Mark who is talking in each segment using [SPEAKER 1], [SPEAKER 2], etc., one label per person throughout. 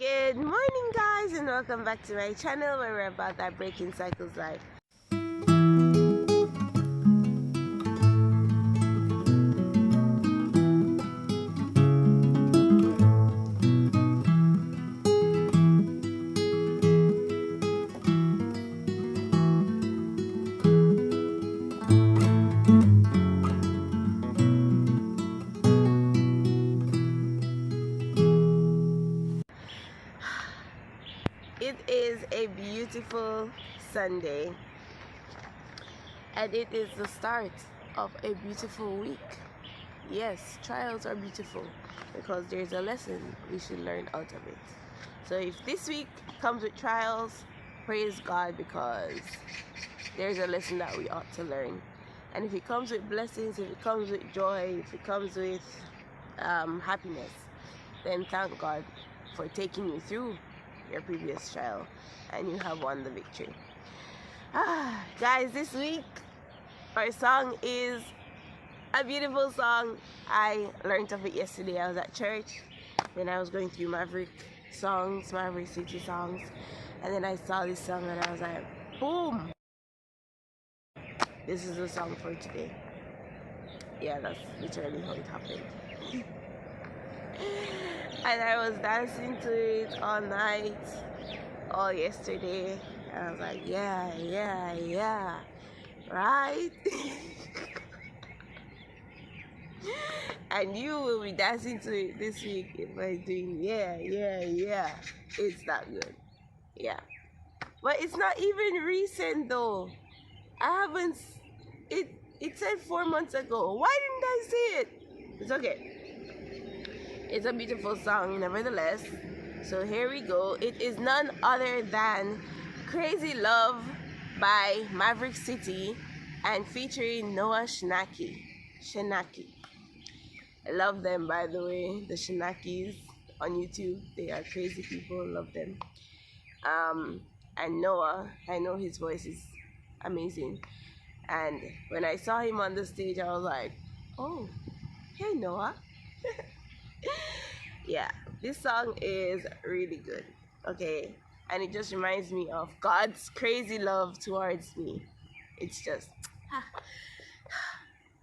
[SPEAKER 1] Good morning, guys, and welcome back to my channel where we're about that breaking cycles life. It is a beautiful Sunday, and it is the start of a beautiful week. Yes, trials are beautiful because there's a lesson we should learn out of it. So if this week comes with trials, praise God, because there's a lesson that we ought to learn. And if it comes with blessings, if it comes with joy, if it comes with happiness, then thank God for taking you through your previous trial and you have won the victory. Guys, this week our song is a beautiful song. I learned of it yesterday. I was at church, then I was going through Maverick songs, Maverick City songs, and then I saw this song and I was like, boom, this is the song for today. Yeah, that's literally how it happened. And I was dancing to it all night, all yesterday, and I was like, yeah, right? And you will be dancing to it this week by doing yeah. It's that good. Yeah. But it's not even recent though. I haven't, it said 4 months ago. Why didn't I see it? It's okay. It's a beautiful song nevertheless. So here we go. It is none other than Crazy Love by Maverick City and featuring Noah Schnacky. I love them, by the way. The Schnackis on YouTube. They are crazy people. Love them. And Noah, I know his voice is amazing. And when I saw him on the stage, I was like, oh, hey Noah. Yeah, this song is really good. Okay, and it just reminds me of God's crazy love towards me. It's just,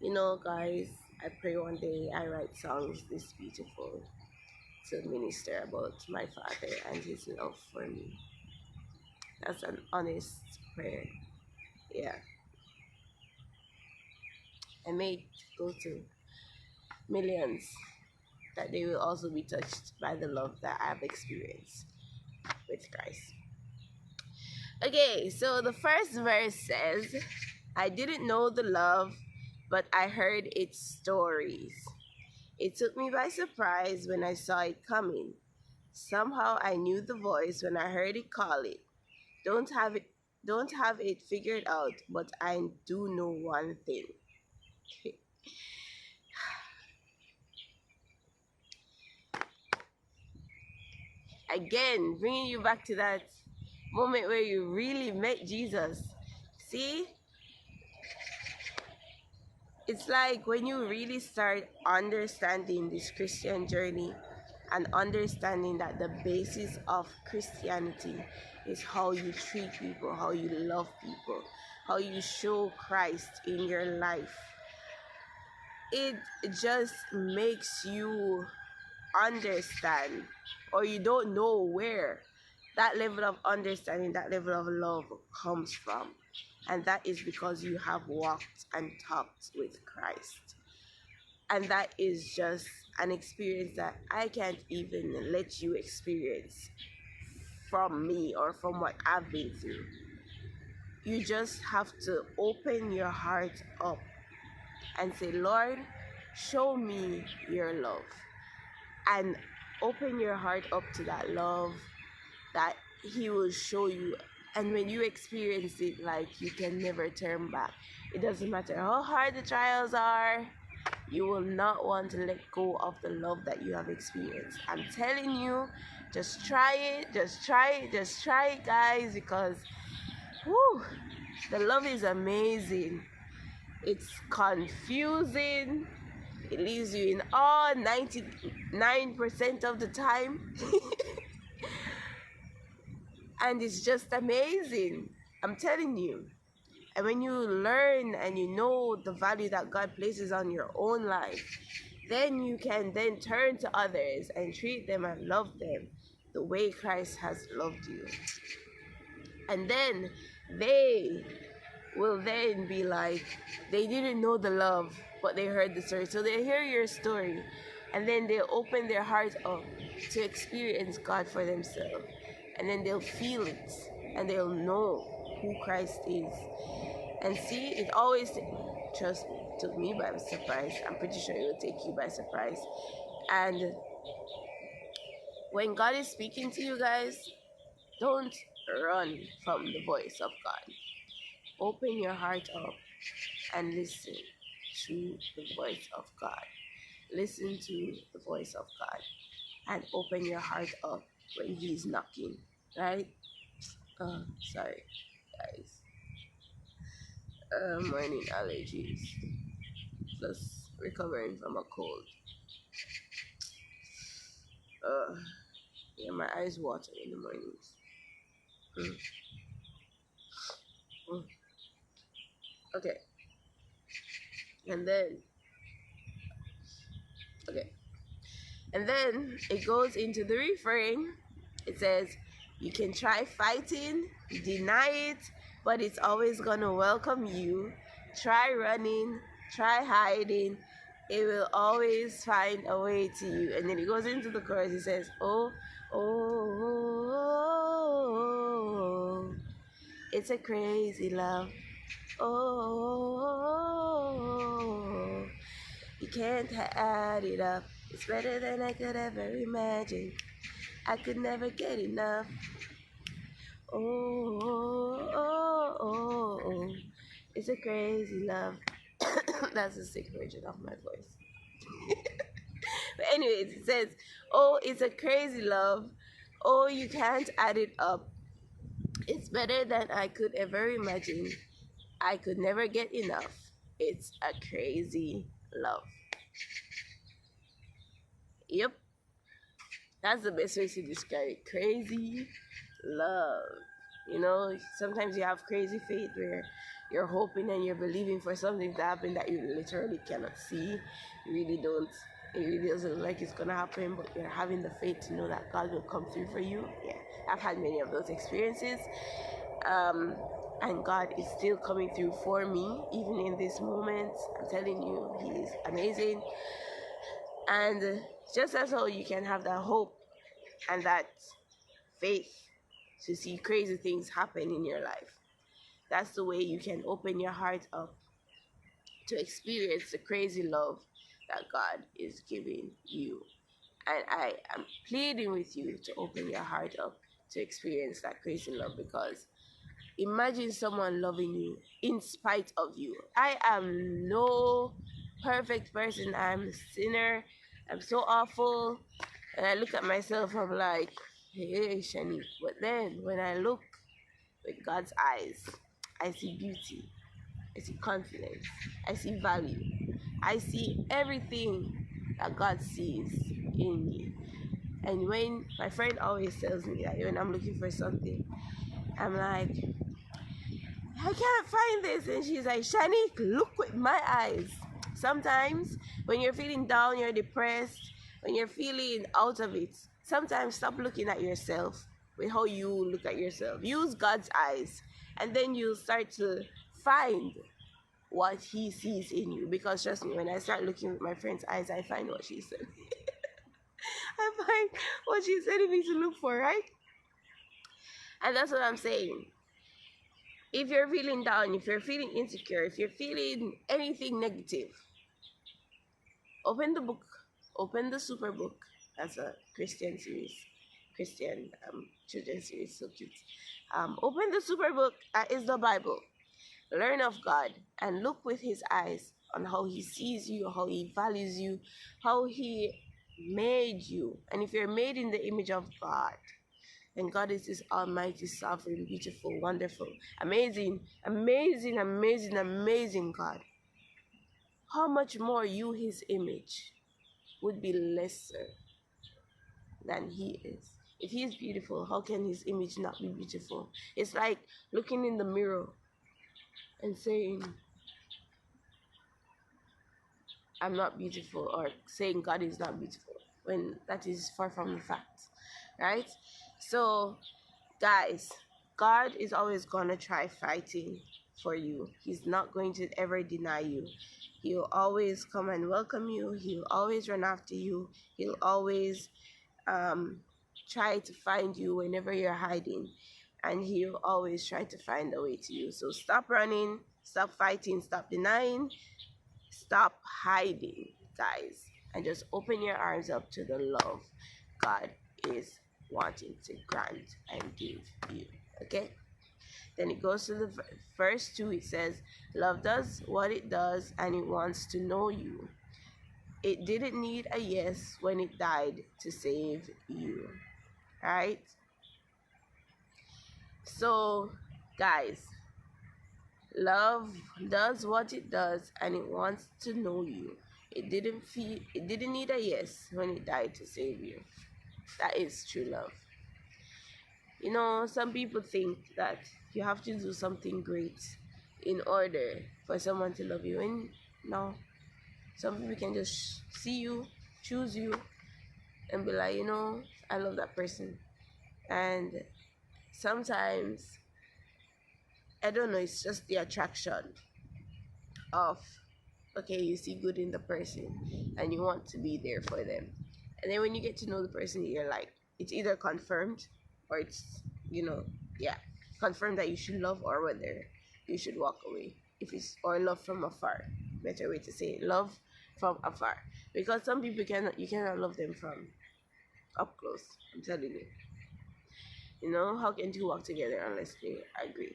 [SPEAKER 1] you know, guys, I pray one day I write songs this beautiful to minister about my Father and his love for me. That's an honest prayer. Yeah. I may it go to millions, that they will also be touched by the love that I've experienced with Christ. Okay, so the first verse says, I didn't know the love, but I heard its stories. It took me by surprise when I saw it coming. Somehow I knew the voice when I heard it call it. Don't have it figured out, but I do know one thing. Again, bringing you back to that moment where you really met Jesus. See? It's like when you really start understanding this Christian journey and understanding that the basis of Christianity is how you treat people, how you love people, how you show Christ in your life. It just makes you understand, or you don't know where that level of understanding, that level of love comes from. And that is because you have walked and talked with Christ. And that is just an experience that I can't even let you experience from me or from what I've been through. You just have to open your heart up and say, Lord, show me your love. And open your heart up to that love that he will show you. And when you experience it, like, you can never turn back. It doesn't matter how hard the trials are, you will not want to let go of the love that you have experienced. I'm telling you, just try it, guys, because whew, the love is amazing. It's confusing. It leaves you in awe 99% of the time. And it's just amazing. I'm telling you. And when you learn and you know the value that God places on your own life, then you can then turn to others and treat them and love them the way Christ has loved you. And then they will then be like, they didn't know the love, but they heard the story. So they hear your story, and then they'll open their heart up to experience God for themselves. And then they'll feel it, and they'll know who Christ is. And see, it always just took me by surprise. I'm pretty sure it will take you by surprise. And when God is speaking to you guys, don't run from the voice of God. Open your heart up and listen to the voice of God. Listen to the voice of God and open your heart up when He's knocking, right? Sorry, guys. Morning allergies, plus recovering from a cold. Yeah, my eyes water in the mornings. Mm. Mm. Okay, and then okay. And then it goes into the refrain. It says, you can try fighting, deny it, but it's always going to welcome you. Try running, try hiding. It will always find a way to you. And then it goes into the chorus. It says, oh, oh, oh, it's a crazy love. Oh, you can't add it up. It's better than I could ever imagine. I could never get enough. Oh, oh, oh, oh. It's a crazy love. That's a sick version of my voice. But anyways, it says, oh, it's a crazy love. Oh, you can't add it up. It's better than I could ever imagine. I could never get enough. It's a crazy love. Yep. That's the best way to describe it. Crazy love. You know, sometimes you have crazy faith where you're hoping and you're believing for something to happen that you literally cannot see. You really don't. It really doesn't look like it's gonna happen, but you're having the faith to know that God will come through for you. Yeah, I've had many of those experiences. And God is still coming through for me, even in this moment. I'm telling you, He is amazing. And just as how you can have that hope and that faith to see crazy things happen in your life, that's the way you can open your heart up to experience the crazy love that God is giving you. And I am pleading with you to open your heart up to experience that crazy love, because imagine someone loving you in spite of you. I am no perfect person. I'm a sinner. I'm so awful. And I look at myself, I'm like, hey, Shani. But then when I look with God's eyes, I see beauty. I see confidence. I see value. I see everything that God sees in me. And when my friend always tells me that when I'm looking for something, I'm like, I can't find this. And she's like, Shani, look with my eyes. Sometimes when you're feeling down, you're depressed, when you're feeling out of it, sometimes stop looking at yourself with how you look at yourself. Use God's eyes, and then you'll start to find what He sees in you. Because trust me, when I start looking with my friend's eyes, I find what she said. I find what she's telling me to look for, right? And that's what I'm saying. If you're feeling down, if you're feeling insecure, if you're feeling anything negative, open the book, open the super book. That's a Christian series, Christian children's series, so cute. Open the super book, that is the Bible. Learn of God and look with His eyes on how He sees you, how He values you, how He made you. And if you're made in the image of God, and God is this almighty, sovereign, beautiful, wonderful, amazing, amazing, amazing, amazing God, how much more you, His image, would be lesser than He is? If he's beautiful, how can his image not be beautiful? It's like looking in the mirror and saying, I'm not beautiful, or saying God is not beautiful, when that is far from the fact, right? So, guys, God is always gonna try fighting for you. He's not going to ever deny you. He'll always come and welcome you. He'll always run after you. He'll always um, try to find you whenever you're hiding, and he'll always try to find a way to you. So stop running, stop fighting, stop denying, stop hiding, guys, and just open your arms up to the love God is wanting to grant and give you. Okay? Then it goes to the verse 2. It says, love does what it does and it wants to know you. It didn't need a yes when it died to save you. Right? So, guys, love does what it does and it wants to know you. It didn't need a yes when it died to save you. That is true love. You know, some people think that you have to do something great in order for someone to love you. And no, some people can just see you, choose you, and be like, I love that person. And sometimes, I don't know, it's just the attraction of, okay, you see good in the person and you want to be there for them. And then when you get to know the person, you're like, it's either confirmed or it's, yeah, confirmed that you should love, or whether you should walk away. If it's, or love from afar. Better way to say it, love from afar. Because some people you cannot love them from up close. I'm telling you. How can two walk together unless they agree?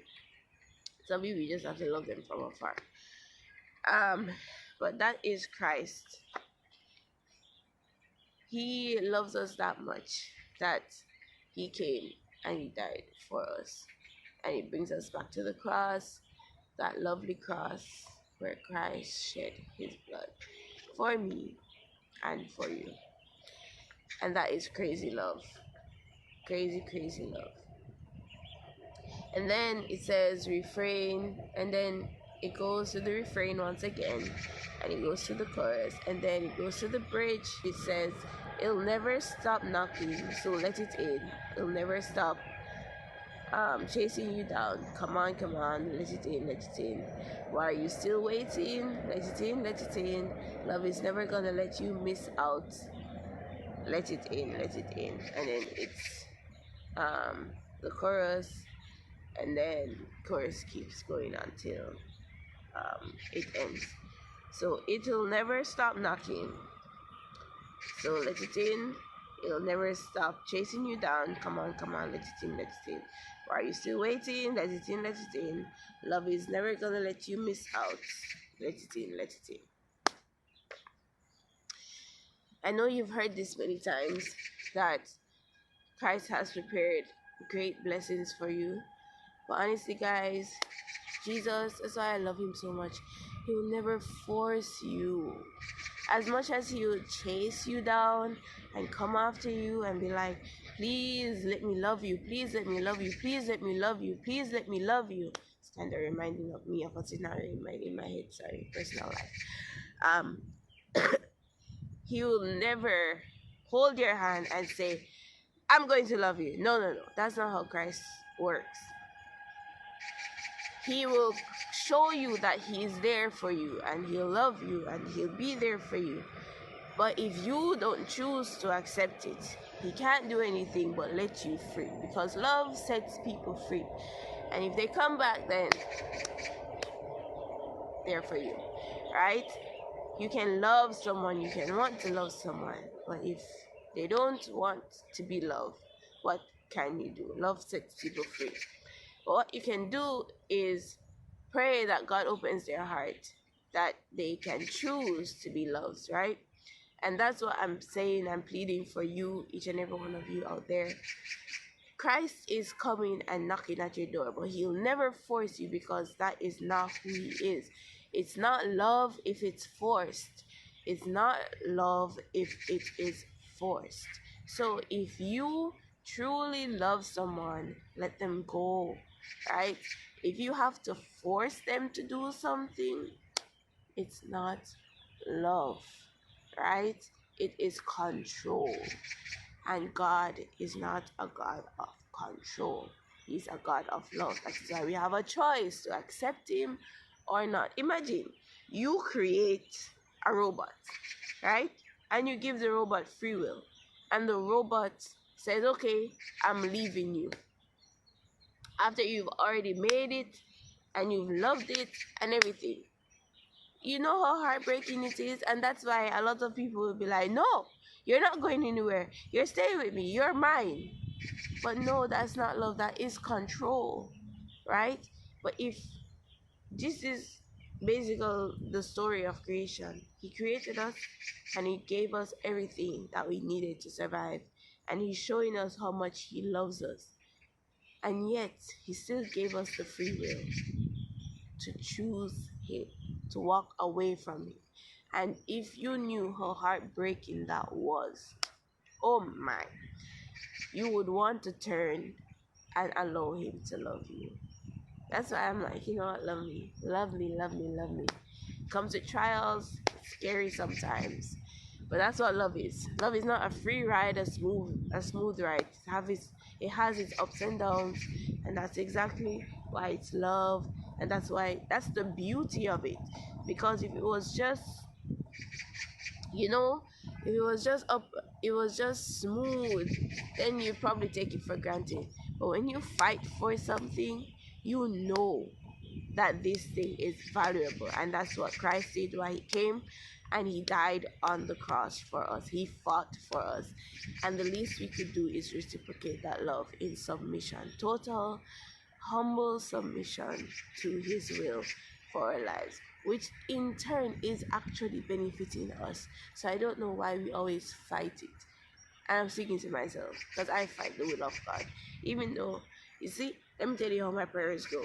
[SPEAKER 1] Some people you just have to love them from afar. But that is Christ. He loves us that much that he came and he died for us. And he brings us back to the cross, that lovely cross where Christ shed his blood for me and for you. And that is crazy love. Crazy, crazy love. And then it says refrain, and then it goes to the refrain once again, and it goes to the chorus, and then it goes to the bridge. It says, it'll never stop knocking, so let it in. It'll never stop chasing you down. Come on, let it in, let it in. Why are you still waiting? Let it in, let it in. Love is never gonna let you miss out. Let it in, let it in. And then it's the chorus, and then chorus keeps going until it ends. So it'll never stop knocking, so let it in. It'll never stop chasing you down. Come on, let it in, let it in. Why are you still waiting? Let it in, let it in. Love is never gonna let you miss out. Let it in, let it in. I know you've heard this many times, that Christ has prepared great blessings for you. But honestly, guys, Jesus, that's why I love him so much. He will never force you. As much as he will chase you down and come after you and be like, please let me love you, please let me love you, please let me love you, please let me love you. It's kind of reminding of me of a scenario in my head, sorry, personal life. He will never hold your hand and say, I'm going to love you. No. That's not how Christ works. He will show you that he is there for you, and he'll love you, and he'll be there for you. But if you don't choose to accept it, he can't do anything but let you free, because love sets people free. And if they come back, then they're for you, right? You can love someone, you can want to love someone, but if they don't want to be loved, what can you do? Love sets people free. But what you can do is pray that God opens their heart, that they can choose to be loved, right? And that's what I'm saying. I'm pleading for you, each and every one of you out there. Christ is coming and knocking at your door, but he'll never force you, because that is not who he is. It's not love if it's forced. It's not love if it is forced. So if you truly love someone, let them go, right? If you have to force them to do something, it's not love, right? It is control. And God is not a God of control. He's a God of love. That is why we have a choice to accept Him or not. Imagine you create a robot, right? And you give the robot free will. And the robot says, okay, I'm leaving you. After you've already made it and you've loved it and everything. You know how heartbreaking it is, and that's why a lot of people will be like, no, you're not going anywhere, you're staying with me, you're mine. But no, that's not love, that is control, right? But if this is basically the story of creation, He created us and He gave us everything that we needed to survive, and He's showing us how much He loves us, and yet He still gave us the free will to choose Him, to walk away from Him. And if you knew how heartbreaking that was, oh my, you would want to turn and allow Him to love you. That's why I'm like, you know what, love me, love me, love me, love me. Comes with trials, it's scary sometimes. But that's what love is. Love is not a free ride, a smooth ride. It has its ups and downs, and that's exactly why it's love, and that's the beauty of it. Because if it was just, you know, if it was just smooth, then you probably take it for granted. But when you fight for something, you know that this thing is valuable, and that's what Christ did. Why He came and He died on the cross for us. He fought for us, and the least we could do is reciprocate that love in submission, total humble submission to His will for our lives, which in turn is actually benefiting us. So I don't know why we always fight it. And I'm speaking to myself, because I fight the will of God, even though, you see, let me tell you how my prayers go.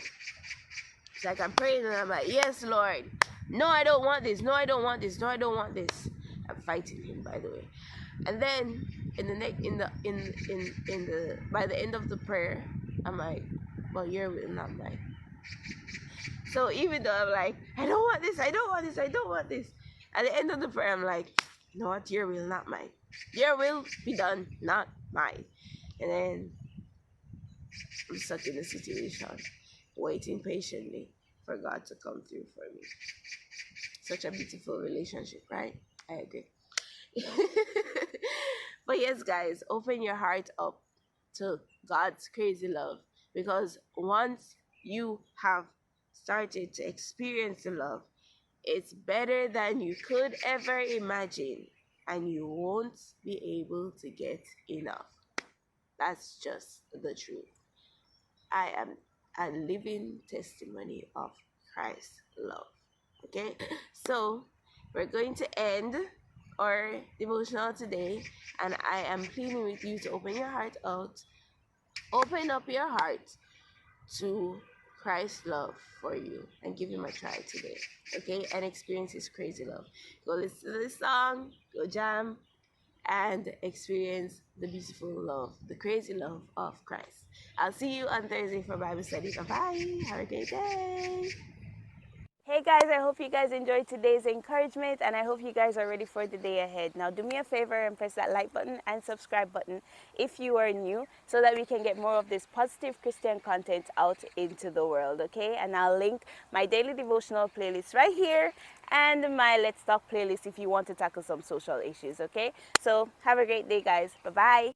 [SPEAKER 1] It's like I'm praying and I'm like, yes, Lord. No, I don't want this. No, I don't want this. No, I don't want this. I'm fighting Him, by the way. And then in the next, in the by the end of the prayer, I'm like, well, your will, not mine. So even though I'm like, I don't want this, I don't want this, I don't want this. At the end of the prayer, I'm like, no, what, your will, not mine. Your will be done, not mine. And then I'm stuck in a situation, waiting patiently for God to come through for me. Such a beautiful relationship, right? I agree. But yes, guys, open your heart up to God's crazy love, because once you have started to experience the love, it's better than you could ever imagine, and you won't be able to get enough. That's just the truth. I am a living testimony of Christ's love. Okay, so we're going to end our devotional today, and I am pleading with you to open your heart out, open up your heart to Christ's love for you, and give Him a try today. Okay, and experience His crazy love. Go listen to this song, go jam, and experience the beautiful love, the crazy love of Christ. I'll see you on Thursday for Bible study. Bye. Have a great day. Hey guys, I hope you guys enjoyed today's encouragement, and I hope you guys are ready for the day ahead. Now do me a favor and press that like button and subscribe button if you are new, so that we can get more of this positive Christian content out into the world, okay? And I'll link my daily devotional playlist right here and my Let's Talk playlist if you want to tackle some social issues, okay? So have a great day, guys. Bye-bye.